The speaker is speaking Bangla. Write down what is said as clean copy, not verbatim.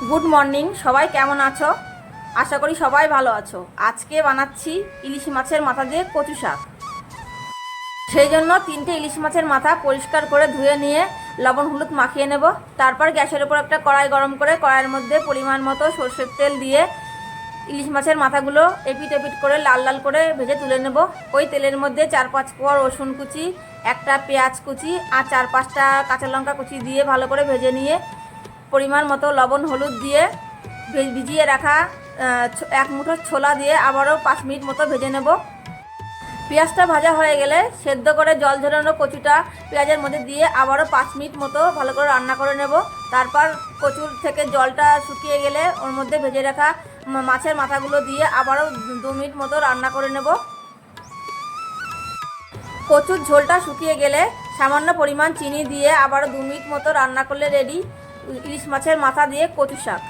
গুড মর্নিং, সবাই কেমন আছো? আশা করি সবাই ভালো আছো। আজকে বানাচ্ছি ইলিশ মাছের মাথা দিয়ে কচু শাক। সেই জন্য 3টে ইলিশ মাছের মাথা পরিষ্কার করে ধুয়ে নিয়ে লবণ হলুদ মাখিয়ে নেব। তারপর গ্যাসের উপর একটা কড়াই গরম করে কড়াইয়ের মধ্যে পরিমাণ মতো সরষের তেল দিয়ে ইলিশ মাছের মাথাগুলো এপিট এপিট করে লাল লাল করে ভেজে তুলে নেব। ওই তেলের মধ্যে 4-5 কোয়া রসুন কুচি, একটা পেঁয়াজ কুচি আর 4-5টা কাঁচা লঙ্কা কুচি দিয়ে ভালো করে ভেজে নিয়ে পরিমাণ মতো লবণ হলুদ দিয়ে ভিজিয়ে রাখা 1 মুঠো ছোলা দিয়ে আবারও 5 মিনিট মতো ভেজে নেব। পেঁয়াজটা ভাজা হয়ে গেলে সেদ্ধ করে জল ঝরানো কচুটা পেঁয়াজের মধ্যে দিয়ে আবারও 5 মিনিট মতো ভালো করে রান্না করে নেব। তারপর কচুর থেকে জলটা শুকিয়ে গেলে ওর মধ্যে ভেজে রাখা মাছের মাথাগুলো দিয়ে আবারও 2 মিনিট মতো রান্না করে নেব। কচুর ঝোলটা শুকিয়ে গেলে সামান্য পরিমাণ চিনি দিয়ে আবারও 2 মিনিট মতো রান্না করলে রেডি ইলিশ মাছের মাথা দিয়ে কচু শাক।